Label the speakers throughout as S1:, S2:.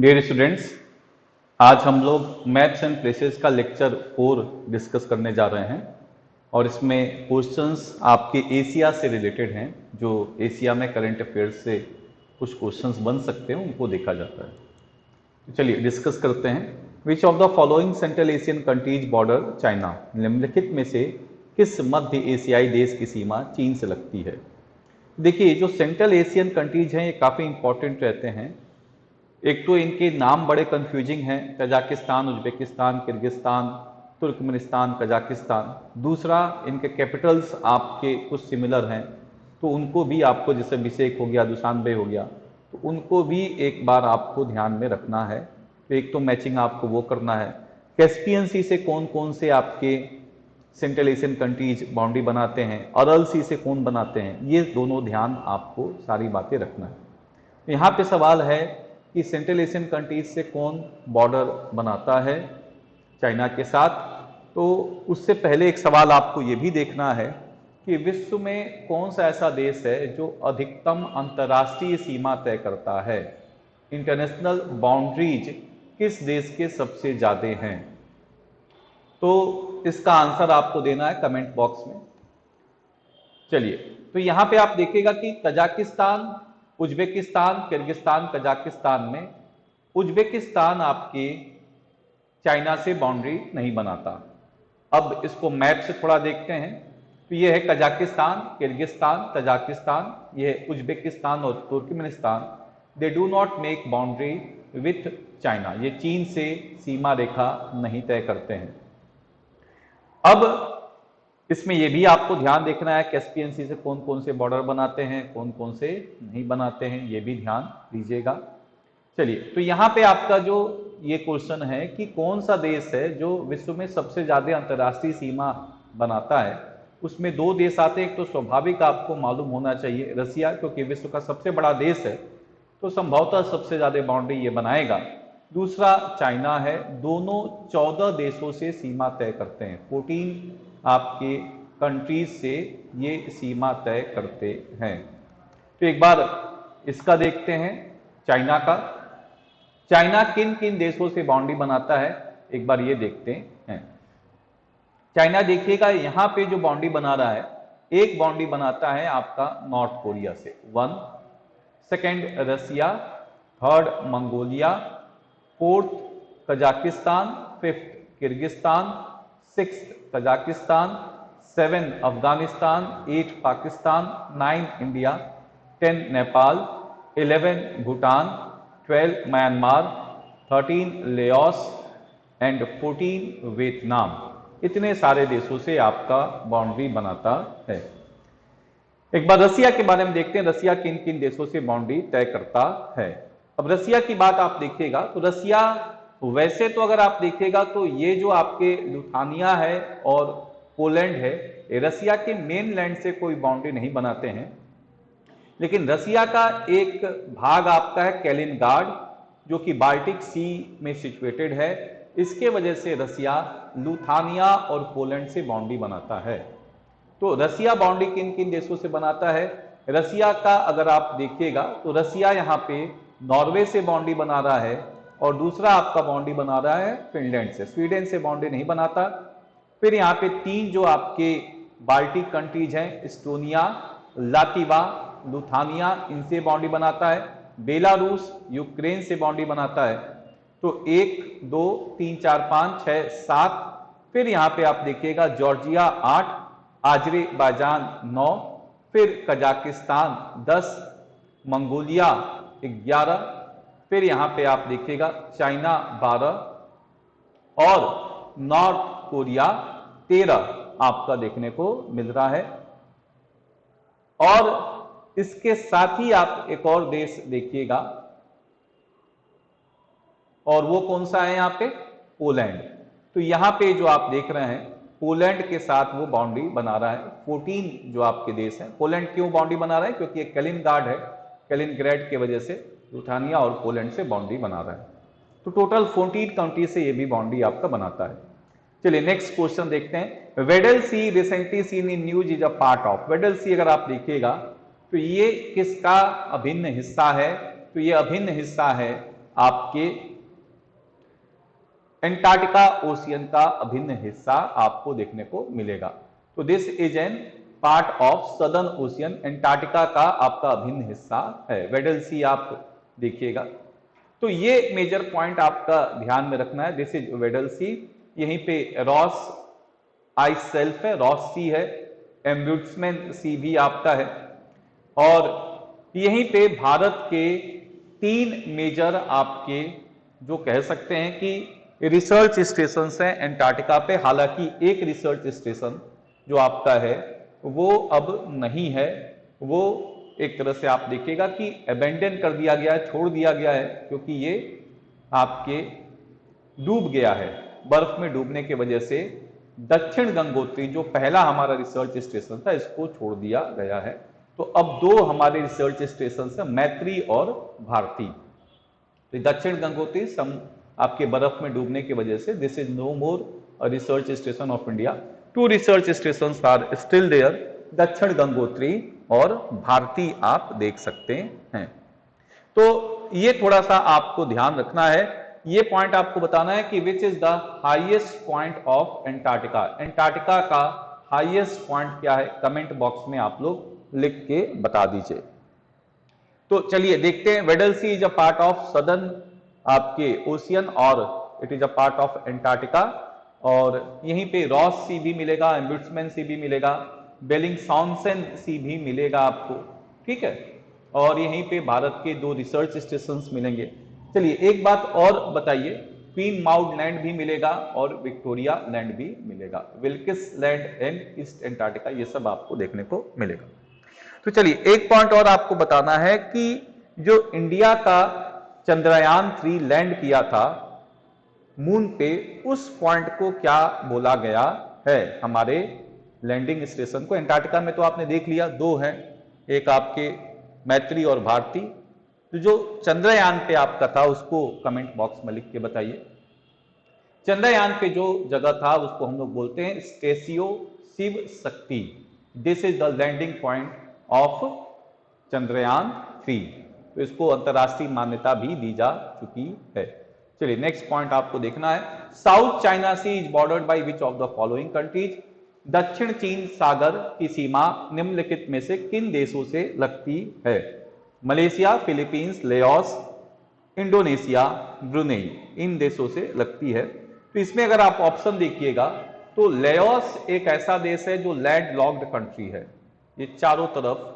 S1: Dear students, आज हम लोग मैप्स एंड प्लेसेस का लेक्चर 4 डिस्कस करने जा रहे हैं और इसमें क्वेश्चंस आपके एशिया से रिलेटेड हैं। जो एशिया में करंट अफेयर्स से कुछ क्वेश्चंस बन सकते हैं उनको देखा जाता है। तो चलिए डिस्कस करते हैं। विच of the following central Asian countries border China? निम्नलिखित में से किस मध्य एशियाई देश की सीमा चीन से लगती है? देखिए, जो सेंट्रल एशियन कंट्रीज हैं ये काफ़ी इंपॉर्टेंट रहते हैं। एक तो इनके नाम बड़े कंफ्यूजिंग हैं, Kazakhstan, Uzbekistan, Kyrgyzstan, Turkmenistan, Kazakhstan. दूसरा, इनके कैपिटल्स आपके कुछ सिमिलर हैं, तो उनको भी आपको, जैसे बिशेक हो गया, दुशानबे हो गया, तो उनको भी एक बार आपको ध्यान में रखना है। तो एक तो मैचिंग आपको वो करना है। कैस्पियन सी से कौन कौन से आपके सेंट्रल एशियन कंट्रीज बाउंड्री बनाते हैं, अरल सी से कौन बनाते हैं, ये दोनों ध्यान आपको सारी बातें रखना है। यहाँ पे सवाल है कि सेंट्रल एशियन कंट्रीज से कौन बॉर्डर बनाता है चाइना के साथ। तो उससे पहले एक सवाल आपको ये भी देखना है कि विश्व में कौन सा ऐसा देश है जो अधिकतम अंतर्राष्ट्रीय सीमा तय करता है। इंटरनेशनल बाउंड्रीज किस देश के सबसे ज्यादा हैं? तो इसका आंसर आपको देना है कमेंट बॉक्स में। चलिए, तो यहां पे आप देखिएगा कि कजाकिस्तान, उज्बेकिस्तान, किर्गिस्तान, कजाकिस्तान में उज्बेकिस्तान आपके चाइना से बाउंड्री नहीं बनाता। अब इसको मैप से थोड़ा देखते हैं। तो ये है कजाकिस्तान, किर्गिस्तान, तजाकिस्तान, ये है उज्बेकिस्तान और Turkmenistan. They do not make boundary with China, ये चीन से सीमा रेखा नहीं तय करते हैं। अब इसमें यह भी आपको ध्यान देखना है कैस्पियन सी से कौन कौन से बॉर्डर बनाते हैं, कौन कौन से नहीं बनाते हैं, ये भी ध्यान दीजिएगा। चलिए, तो यहां पे आपका जो ये क्वेश्चन है कि कौन सा देश है जो विश्व में सबसे ज्यादा अंतर्राष्ट्रीय सीमा बनाता है, उसमें दो देश आते हैं। एक तो स्वाभाविक आपको मालूम होना चाहिए रसिया, क्योंकि विश्व का सबसे बड़ा देश है तो संभवतः सबसे ज्यादा बाउंड्री ये बनाएगा। दूसरा चाइना है। दोनों 14 देशों से सीमा तय करते हैं, 14 आपके कंट्रीज से ये सीमा तय करते हैं। तो एक बार इसका देखते हैं, चाइना का। चाइना किन किन देशों से बाउंड्री बनाता है, एक बार ये देखते हैं। चाइना देखिएगा यहां पे जो बाउंड्री बना रहा है, एक बाउंड्री बनाता है आपका नॉर्थ कोरिया से, 1, second Russia, third Mongolia, fourth Kazakhstan, fifth Kyrgyzstan, six Kazakhstan, 7 Afghanistan, 8 Pakistan, 9 India, 10 Nepal, 11 Bhutan, 12 Myanmar, 13 Laos and 14 Vietnam. इतने सारे देशों से आपका बाउंड्री बनाता है। एक बार रसिया के बारे में देखते हैं, रसिया किन किन देशों से बाउंड्री तय करता है। अब रसिया की बात आप देखिएगा तो रसिया, वैसे तो अगर आप देखिएगा तो ये जो आपके लिथुआनिया है और पोलैंड है, रसिया के मेन लैंड से कोई बाउंड्री नहीं बनाते हैं। लेकिन रसिया का एक भाग आपका है कैलिनग्राड, जो कि बाल्टिक सी में सिचुएटेड है। इसके वजह से रसिया लिथुआनिया और पोलैंड से बाउंड्री बनाता है। तो रसिया बाउंड्री किन किन देशों से बनाता है? रसिया का अगर आप देखिएगा तो रसिया यहाँ पे नॉर्वे से बाउंड्री बना रहा है और दूसरा आपका बाउंड्री बना रहा है फिनलैंड से। स्वीडन से बाउंड्री नहीं बनाता। फिर यहाँ पे 3 जो आपके बाल्टिक कंट्रीज हैं, एस्टोनिया, लातिवा, लिथुआनिया, इनसे बाउंड्री बनाता है। बेलारूस, यूक्रेन से बाउंड्री बनाता है। तो 1, 2, 3, 4, 5, 6, 7। फिर यहाँ पे आप देखिएगा जॉर्जिया 8, आजरबाईजान 9, फिर कजाकिस्तान 10, मंगोलिया 11, फिर यहां पे आप देखिएगा चाइना 12 और नॉर्थ कोरिया 13 आपका देखने को मिल रहा है। और इसके साथ ही आप एक और देश देखिएगा, और वो कौन सा है यहां पे? पोलैंड। तो यहां पे जो आप देख रहे हैं पोलैंड के साथ वो बाउंड्री बना रहा है। 14 जो आपके देश हैं। पोलैंड क्यों बाउंड्री बना रहा है? क्योंकि ये कैलिनग्राड है, कैलिनग्राड की वजह से लिथुआनिया और पोलैंड से बाउंड्री बना रहा है। तो टोटल 14 कंट्री से ये भी बाउंड्री आपका बनाता है। चलिए नेक्स्ट क्वेश्चन देखते हैं। Weddell sea recently seen in news is a part of. Weddell sea अगर आप देखिएगा तो ये किसका अभिन्न हिस्सा है? तो ये अभिन्न हिस्सा है आपके एंटार्क्टिका ओशियन का अभिन्न हिस्सा आपको देखने को मिलेगा। तो this is an part of southern ocean, Antarctica का आपका अभिन्न हिस्सा है। वेडल सी आप देखिएगा, तो ये मेजर पॉइंट आपका ध्यान में रखना है। दिस इज वेडल सी, यहीं पे रॉस आइस सेल्फ है, रॉस सी है, एम्बुड्समैन सी भी आपका है, और यहीं पे भारत के 3 मेजर आपके जो कह सकते हैं कि रिसर्च स्टेशन हैं एंटार्क्टिका पे। हालांकि एक रिसर्च स्टेशन जो आपका है वो अब नहीं है, वो एक तरह से आप देखिएगा कि अबेंडन कर दिया गया है, छोड़ दिया गया है, क्योंकि ये आपके डूब गया है। बर्फ में डूबने की वजह से दक्षिण गंगोत्री जो पहला हमारा रिसर्च स्टेशन था इसको छोड़ दिया गया है। तो अब 2 हमारे रिसर्च स्टेशन हैं, मैत्री और भारती। तो दक्षिण गंगोत्री आपके बर्फ में डूबने की वजह से this is no more research station of India. 2 research station are still there, Dakshin Gangotri और भारती आप देख सकते हैं। तो ये थोड़ा सा आपको ध्यान रखना है, ये पॉइंट आपको बताना है कि which is the highest point of Antarctica. Antarctica का हाईएस्ट पॉइंट क्या है, कमेंट बॉक्स में आप लोग लिख के बता दीजिए। तो चलिए देखते हैं। Weddell sea is a part of southern आपके ओशियन और it is a part of Antarctica, और यहीं पे रॉस सी भी मिलेगा, एम्बुड्समैन सी भी मिलेगा, बेलिंगशॉन्सन सी भी मिलेगा आपको, ठीक है, और यहीं पे भारत के 2 रिसर्च स्टेशंस मिलेंगे। चलिए एक बात और बताइए, क्वीन माउड लैंड भी मिलेगा और विक्टोरिया लैंड भी मिलेगा, Wilkes land and east Antarctica, ये सब आपको देखने को मिलेगा। तो चलिए एक पॉइंट और आपको बताना है कि जो इंडिया का चंद्रयान 3 लैंड किया था मून पे, उस पॉइंट को क्या बोला गया है, हमारे लैंडिंग स्टेशन को। एंटार्क्टिका में तो आपने देख लिया 2 हैं, एक आपके मैत्री और भारती। तो जो चंद्रयान पे आपका था उसको कमेंट बॉक्स में लिख के बताइए। चंद्रयान पे जो जगह था उसको हम लोग बोलते हैं Statio Shiv Shakti. This is the landing point of Chandrayaan 3। तो इसको अंतरराष्ट्रीय मान्यता भी दी जा चुकी है। चलिए नेक्स्ट पॉइंट आपको देखना है, south China sea is bordered by which of the following countries. दक्षिण चीन सागर की सीमा निम्नलिखित में से किन देशों से लगती है। Malaysia, Philippines, Laos, Indonesia, Brunei, इन देशों से लगती है। तो इसमें अगर आप ऑप्शन देखिएगा तो लेओस एक ऐसा देश है जो लैंड लॉक्ड कंट्री है, ये चारों तरफ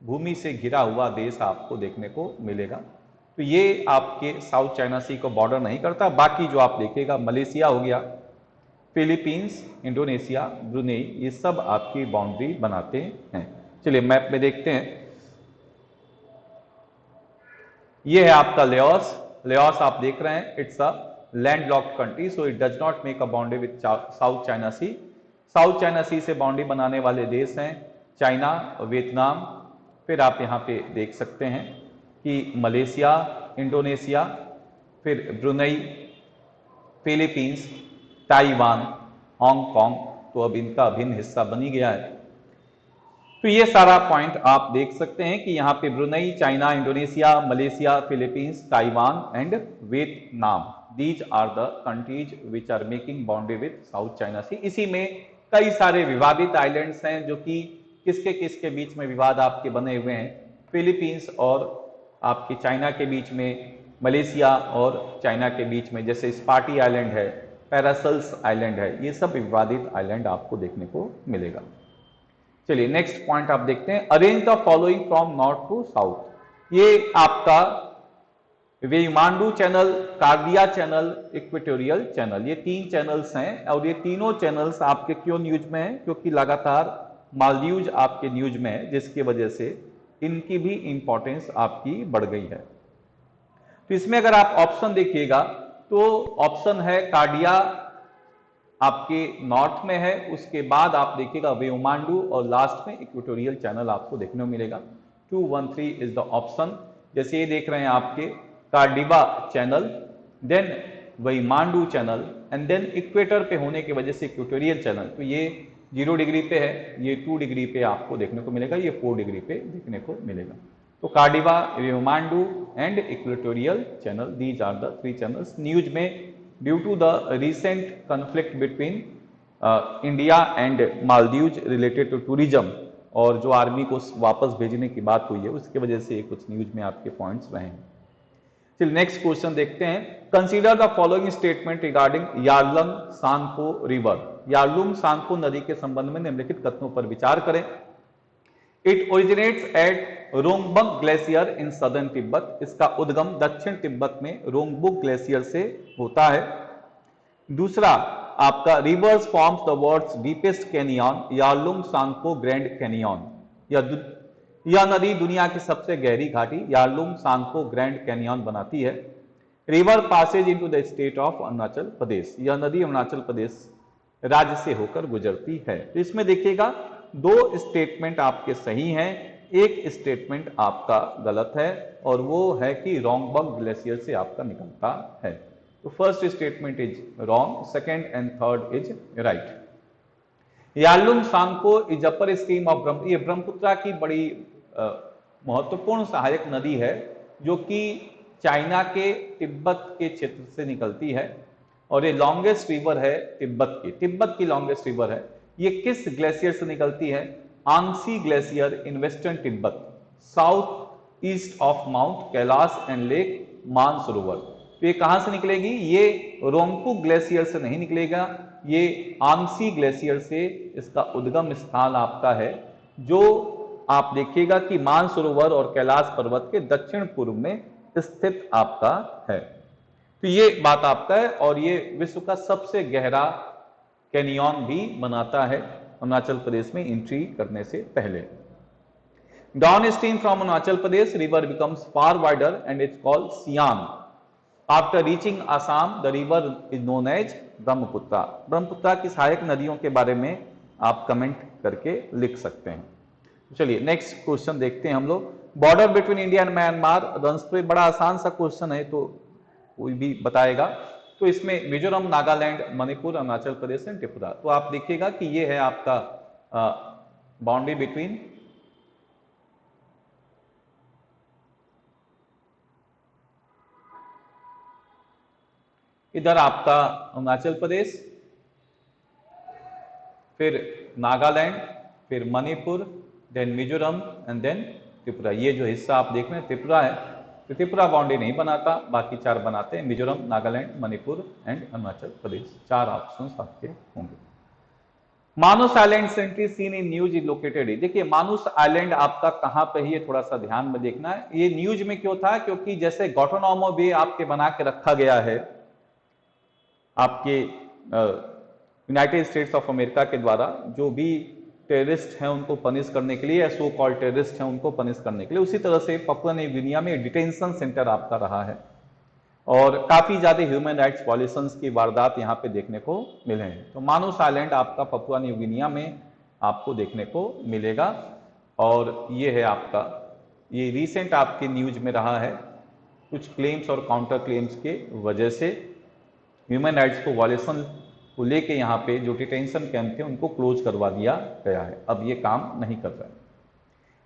S1: भूमि से घिरा हुआ देश आपको देखने को मिलेगा। तो ये आपके साउथ चाइना सी को बॉर्डर नहीं करता। बाकी जो आप देखिएगा मलेशिया हो गया, फिलीपींस, इंडोनेशिया, ब्रुनेई, ये सब आपकी बाउंड्री बनाते हैं। चलिए मैप में देखते हैं, ये है आपका लेओस। लेओस आप देख रहे हैं, it's a landlocked country, so it does not make a boundary with south China sea. South China sea से बाउंड्री बनाने वाले देश हैं चाइना, वियतनाम, फिर आप यहां पे देख सकते हैं कि मलेशिया, इंडोनेशिया, फिर ब्रुनेई, फिलीपींस, ताइवान, हांगकांग, तो अब इनका अभिन्न हिस्सा बनी गया है। तो ये सारा पॉइंट आप देख सकते हैं कि यहाँ पे Brunei, China, Indonesia, Malaysia, Philippines, Taiwan and Vietnam, these are the countries which are making boundary with south China sea. इसी में कई सारे विवादित आइलैंड्स हैं जो कि किसके किसके बीच में विवाद आपके बने हुए हैं, फिलीपींस और आपके चाइना के बीच में, मलेशिया और चाइना के बीच में, जैसे स्पार्टी आइलैंड है, पैरासल्स आइलैंड है, ये सब विवादित आइलैंड आपको देखने को मिलेगा। चलिए नेक्स्ट पॉइंट आप देखते हैं, arrange the following from north to south. ये आपका वेयुमांडू चैनल, कार्डिया चैनल, इक्वेटोरियल चैनल, ये 3 चैनल्स हैं, और ये तीनों चैनल्स आपके क्यों न्यूज में हैं, क्योंकि लगातार मालदीव्स आपके न्यूज में है, जिसकी वजह से इनकी भी इंपॉर्टेंस आपकी बढ़ गई है। तो इसमें अगर आप ऑप्शन देखिएगा तो ऑप्शन है कार्डिया आपके नॉर्थ में है, उसके बाद आप देखिएगा वेयुमांडू, और लास्ट में इक्वेटोरियल चैनल आपको देखने को मिलेगा। 213 इज द ऑप्शन। जैसे ये देख रहे हैं आपके कार्डिवा चैनल, देन वेयुमांडू चैनल, एंड देन इक्वेटर पे होने की वजह से इक्वेटोरियल चैनल। तो ये 0 डिग्री पे है, ये 2 डिग्री पे आपको देखने को मिलेगा, ये 4 डिग्री पे देखने को मिलेगा। तो कार्डिवा, रियोमांडू and equatorial channel, these are the 3 channels. News में due to the recent conflict between India and Maldives related to tourism, और जो आर्मी को वापस भेजने की बात हुई है उसकी वजह से कुछ न्यूज में आपके पॉइंट्स रहे हैं। चलिए नेक्स्ट क्वेश्चन देखते हैं। Consider the following statement regarding Yarlung Tsangpo river. Yarlung Tsangpo नदी के संबंध में निम्नलिखित कथनों पर विचार करें। It originates at Rongbuk glacier in southern Tibet. इसका उद्गम दक्षिण तिब्बत में रोंगबुक ग्लेशियर से होता है। दूसरा आपका rivers forms the world's deepest canyon Yarlung Tsangpo grand canyon. यह नदी दुनिया की सबसे गहरी घाटी यारलुंग सांगपो ग्रैंड कैनियन बनाती है। River passes into the state of Arunachal Pradesh. यह नदी अरुणाचल प्रदेश राज्य से होकर गुजरती है। तो इसमें देखिएगा 2 स्टेटमेंट आपके सही हैं, एक स्टेटमेंट आपका गलत है, और वो है कि रोंगबंग ग्लेशियर से आपका निकलता है। तो first statement is wrong, second and third is right. Yarlung Tsangpo is upper stream of ब्रह्म। ये ब्रह्मपुत्र की बड़ी महत्वपूर्ण सहायक नदी है जो कि चाइना के तिब्बत के क्षेत्र से निकलती है, और ये लॉन्गेस्ट रिवर है तिब्बत की लॉन्गेस्ट रिवर है। ये किस ग्लेशियर से निकलती है? Angsi glacier in western Tibet, south east of mount Kailash and lake Mansarovar. तो ये कहां से निकलेगी? ये रोंगपुक ग्लेशियर से नहीं निकलेगा, ये आंगसी ग्लेशियर से इसका उद्गम स्थान आपका है, जो आप देखिएगा कि मानसरोवर और कैलाश पर्वत के दक्षिण पूर्व में स्थित आपका है। तो ये बात आपका है, और ये विश्व का सबसे गहरा कैनियन भी बनाता है अरुणाचल प्रदेश में एंट्री करने से पहले। Down stream from Arunachal Pradesh river becomes far wider and it's called Siang. After reaching Assam the river is known as Brahmaputra. Brahmaputra की सहायक नदियों के बारे में आप कमेंट करके लिख सकते हैं। चलिए नेक्स्ट क्वेश्चन देखते हैं हम लोग। Border between India and Myanmar runs पे, बड़ा आसान सा क्वेश्चन है तो कोई भी बताएगा। तो इसमें मिजोरम, नागालैंड, मणिपुर, अरुणाचल प्रदेश एंड त्रिपुरा। तो आप देखिएगा कि ये है आपका बाउंड्री बिटवीन इधर आपका अरुणाचल प्रदेश, फिर नागालैंड, फिर Manipur, then Mizoram and then Tripura. ये जो हिस्सा आप देख रहे हैं त्रिपुरा है, तो त्रिपुरा बाउंड्री नहीं बनाता, बाकी 4 बनाते हैं, मिजोरम, नागालैंड, मणिपुर एंड अरुणाचल प्रदेश। 4 ऑप्शंस आपके होंगे। Manus island recently seen in news is located. देखिए मानुस आइलैंड आपका कहां पे है, ये थोड़ा सा ध्यान में देखना है। ये न्यूज में क्यों था? क्योंकि जैसे गुआंटानामो बे आपके बना के रखा गया है आपके यूनाइटेड स्टेट्स ऑफ अमेरिका के द्वारा, जो भी टेररिस्ट हैं उनको पनिश करने के लिए, या सो कॉल्ड टेररिस्ट हैं उनको पनिश करने के लिए, उसी तरह से पपुआ न्यू गिनिया में डिटेंशन सेंटर आपका रहा है, और काफी ज्यादा ह्यूमन राइट्स वॉल्यूशंस की वारदात यहाँ पे देखने को मिले हैं। तो मानुस आइलैंड आपका पपुआ न्यू गिनिया में आपको देखने को मिलेगा, और ये है आपका, ये रिसेंट आपके न्यूज में रहा है। कुछ क्लेम्स और काउंटर क्लेम्स के वजह से ह्यूमन राइट्स को वॉल्यूशन को लेके यहाँ पे जो डिटेंशन कैंप थे उनको क्लोज करवा दिया गया है, अब ये काम नहीं कर रहा है।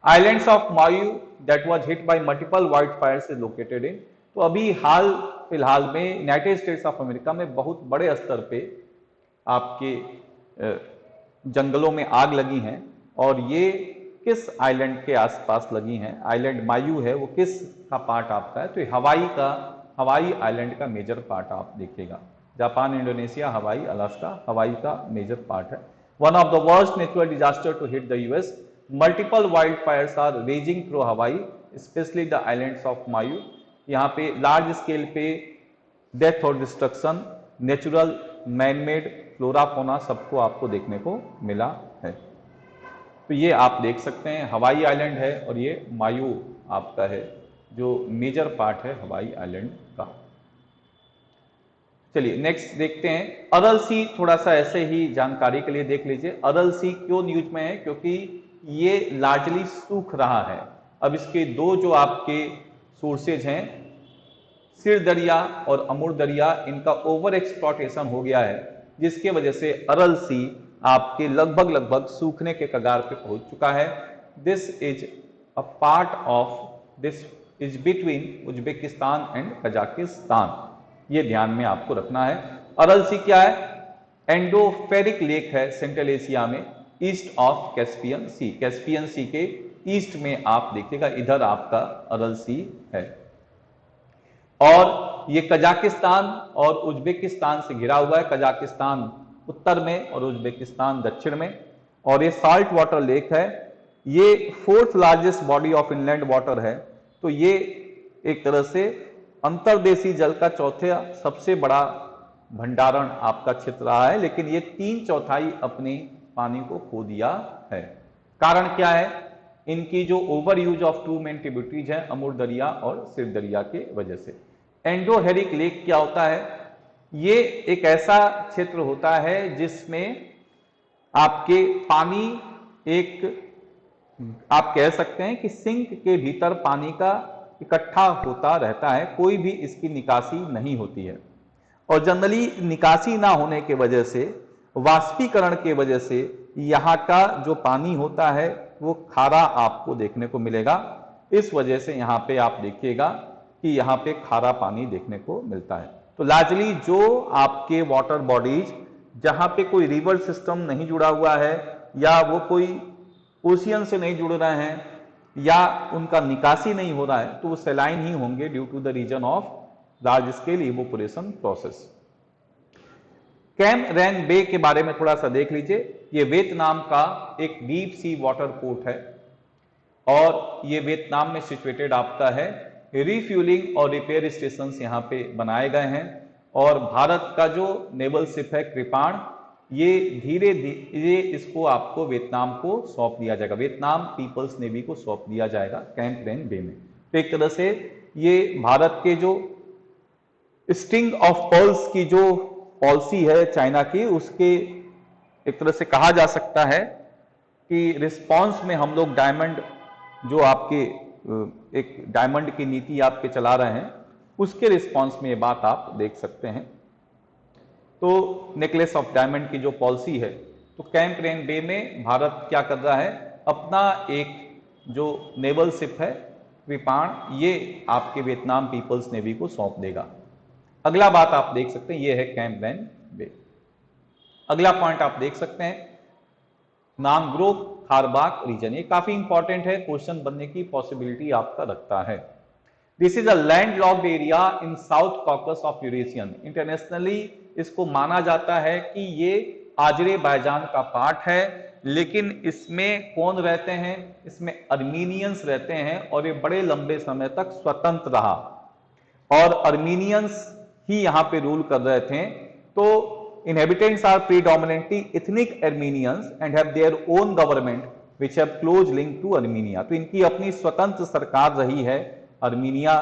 S1: Islands of Maui that was hit by multiple wild Fyers is located in. तो अभी हाल फिलहाल में यूनाइटेड स्टेट्स ऑफ अमेरिका में बहुत बड़े स्तर पे आपके जंगलों में आग लगी हैं, और ये किस आइलैंड के आसपास लगी हैं? आइलैंड मायू है, वो किस का पार्ट आपका है? तो हवाई आइलैंड का मेजर पार्ट आप देखिएगा। जापान, इंडोनेशिया, हवाई, अलास्का हवाई का मेजर पार्ट है। One of the worst natural disaster to hit the US, multiple wild fires are raging through Hawaii, especially the islands of Maui. यहाँ पे large scale पे death और destruction, natural, manmade, flora fauna सबको आपको देखने को मिला है। तो ये आप देख सकते हैं हवाई आइलैंड है, और ये मायू आपका है जो मेजर पार्ट है हवाई आइलैंड का। चलिए नेक्स्ट देखते हैं। अरल सी, थोड़ा सा ऐसे ही जानकारी के लिए देख लीजिए। अरल सी क्यों न्यूज में है? क्योंकि ये लार्जली सूख रहा है। अब इसके 2 जो आपके सोर्सेज हैं, सिर दरिया और अमूर दरिया, इनका ओवर एक्सप्लॉटेशन हो गया है, जिसके वजह से अरल सी आपके लगभग सूखने के कगार पे पहुंच चुका है। This is a part of this is between Uzbekistan and Kazakhstan. ये ध्यान में आपको रखना है। अरल सी क्या है? एंडोफेरिक लेक है सेंट्रल एशिया में, east of Caspian sea. Caspian sea के ईस्ट में आप देखिएगा, इधर आपका अरल सी है। और ये कजाकिस्तान और उज्बेकिस्तान से घिरा हुआ है, कजाकिस्तान उत्तर में और उज्बेकिस्तान दक्षिण में। और ये साल्ट वाटर लेक है, ये fourth largest body of inland water है। तो ये एक तरह से अंतर्देशीय जल का चौथा सबसे बड़ा भंडारण आपका क्षेत्र रहा है, लेकिन ये 3/4 अपने पानी को खो दिया है। कारण क्या है? इनकी जो over use of two main tributaries है, अमूर दरिया और सिर दरिया के वजह से। एंडोहेरिक लेक क्या होता है? ये एक ऐसा क्षेत्र होता है जिसमें आपके पानी एक, आप कह सकते हैं कि सिंक के भीतर पानी का इकट्ठा होता रहता है, कोई भी इसकी निकासी नहीं होती है। और जनरली निकासी ना होने के वजह से, वाष्पीकरण के वजह से यहाँ का जो पानी होता है वो खारा आपको देखने को मिलेगा। इस वजह से यहाँ पे आप देखिएगा कि यहाँ पे खारा पानी देखने को मिलता है। तो लार्जली जो आपके वाटर बॉडीज जहाँ पे कोई रिवर सिस्टम नहीं जुड़ा हुआ है, या वो कोई ओशियन से नहीं जुड़ रहे हैं, या उनका निकासी नहीं हो रहा है, तो वो सेलाइन ही होंगे due to the reason of large scale evaporation process. Cam Ranh bay के बारे में थोड़ा सा देख लीजिए। ये वियतनाम का एक डीप सी वाटर पोर्ट है, और ये वियतनाम में सिचुएटेड आपका है। रिफ्यूलिंग और रिपेयर स्टेशन यहाँ पे बनाए गए हैं। और भारत का जो नेवल शिप है कृपाण, ये धीरे धीरे इसको आपको वियतनाम को सौंप दिया जाएगा, वियतनाम पीपल्स नेवी को सौंप दिया जाएगा कैंप रेन बे में। तो एक तरह से ये भारत के जो स्ट्रिंग ऑफ पर्ल्स की जो पॉलिसी है चाइना की, उसके एक तरह से कहा जा सकता है कि रिस्पांस में हम लोग डायमंड, जो आपके एक डायमंड की नीति आपके चला रहे हैं, उसके रिस्पांस में ये बात आप देख सकते हैं। तो नेकलेस ऑफ डायमंड की जो पॉलिसी है, तो कैंप रेन बे में भारत क्या कर रहा है, अपना एक जो नेवल शिप है कृपाण, ये आपके वियतनाम पीपल्स नेवी को सौंप देगा। अगला बात आप देख सकते हैं, ये है कैंप रेन बे। अगला पॉइंट आप देख सकते हैं, नांगरो खारबाक रीजन। ये काफी इंपॉर्टेंट है, क्वेश्चन बनने की पॉसिबिलिटी आपका रखता है। This is a landlocked area in south caucus of Eurasian. Internationally इसको माना जाता है कि ये आजरेबाईजान का पार्ट है, लेकिन इसमें कौन रहते हैं? इसमें अर्मीनियंस रहते हैं, और ये बड़े लंबे समय तक स्वतंत्र रहा, और अर्मीनियंस ही यहां पे रूल कर रहे थे। तो inhabitants are predominantly ethnic Armenians and have their own government which have close link to Armenia। तो इनकी अपनी स्वतंत्र सरकार रही है, अर्मीनिया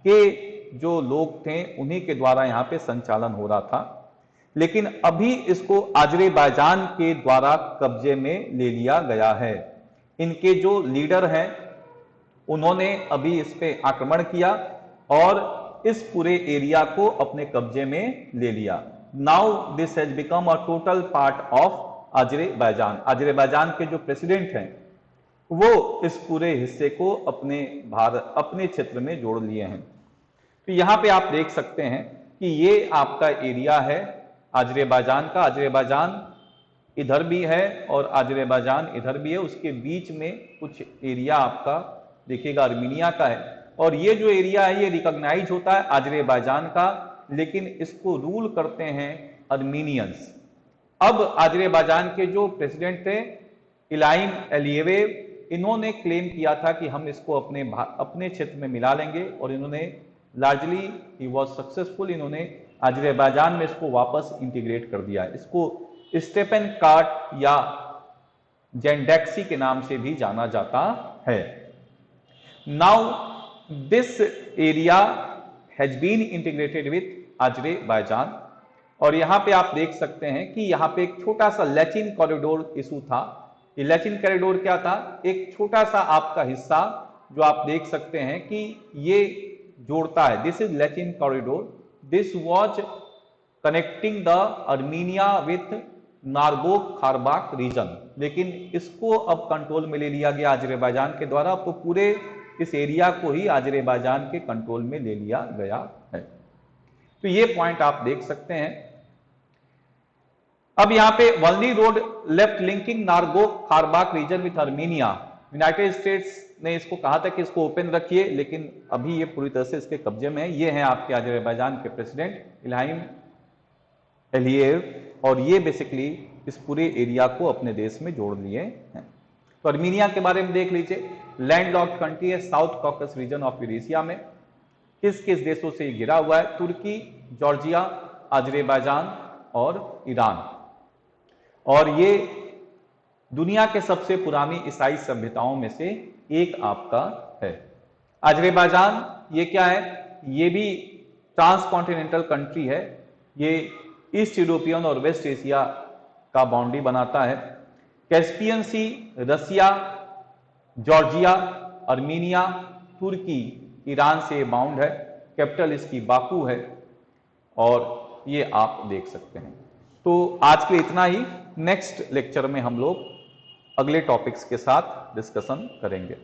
S1: के जो लोग थे उन्हीं के द्वारा यहाँ पे संचालन हो रहा था। लेकिन अभी इसको आजरेबाईजान के द्वारा कब्जे में ले लिया गया है। इनके जो लीडर हैं उन्होंने अभी इस पे आक्रमण किया और इस पूरे एरिया को अपने कब्जे में ले लिया। Now this has become a total part of Azerbaijan. Azerbaijan के जो प्रेसिडेंट हैं वो इस पूरे हिस्से को अपने क्षेत्र में जोड़ लिए हैं। तो यहां पे आप देख सकते हैं कि ये आपका एरिया है आजरेबाईजान का। आजरेबाईजान इधर भी है और आजरेबाईजान इधर भी है, उसके बीच में कुछ एरिया आपका देखिएगा अर्मीनिया का है। और ये जो एरिया है ये रिकॉग्नाइज होता है आजरेबाईजान का, लेकिन इसको रूल करते हैं अर्मीनियंस। अब आजरेबाईजान के जो प्रेसिडेंट थे इलाइम एलियेव, इन्होंने क्लेम किया था कि हम इसको अपने क्षेत्र में मिला लेंगे, और इन्होंने लार्जली ही वाज सक्सेसफुल। इन्होंने आजरेबाईजान में इसको वापस इंटीग्रेट कर दिया। इसको स्टेपन कार्ट या जेंडेक्सी के नाम से भी जाना जाता है। Now this area has been integrated with Azerbaijan. और यहां पे आप देख सकते हैं कि यहां पे एक छोटा सा लैचिन कॉरिडोर इशू था। ये लैचिन कॉरिडोर क्या था? एक छोटा सा आपका हिस्सा जो आप देख सकते हैं कि ये जोड़ता है। This is Lachin corridor. This was connecting the Armenia with Nagorno Karabakh region, लेकिन इसको अब कंट्रोल में ले लिया गया आजरेबाईजान के द्वारा। तो पूरे इस एरिया को ही अजरबैजान के कंट्रोल में ले लिया गया है। तो ये पॉइंट आप देख सकते हैं। अब यहां पे only road left linking Nagorno Karabakh region with Armenia. United States ने इसको कहा था कि इसको ओपन रखिए, लेकिन अभी ये पूरी तरह से इसके कब्जे में है। ये हैं आपके अजरबैजान के प्रेसिडेंट इल्हाम एलिएव, और ये बेसिकली इस पूरे एरिया को अपने देश में जोड़ लिए हैं। तो आर्मीनिया के बारे में देख लीजिए, लैंडलॉक्ड कंट्री है south Caucasus region of Eurasia में। किस किस देशों से घिरा हुआ है? तुर्की, जॉर्जिया, अजरबैजान और ईरान। और ये दुनिया के सबसे पुरानी ईसाई सभ्यताओं में से एक आपका है। अजरबैजान ये क्या है? ये भी ट्रांसकॉन्टिनेंटल कंट्री है। ये ईस्ट यूरोपियन और वेस्ट एशिया का बाउंड्री बनाता है। कैस्पियन सी, रसिया, जॉर्जिया, आर्मीनिया, तुर्की, ईरान से बाउंड है। कैपिटल इसकी बाकू है, और ये आप देख सकते हैं। तो आज के लिए इतना ही। नेक्स्ट लेक्चर में हम लोग अगले टॉपिक्स के साथ डिस्कशन करेंगे।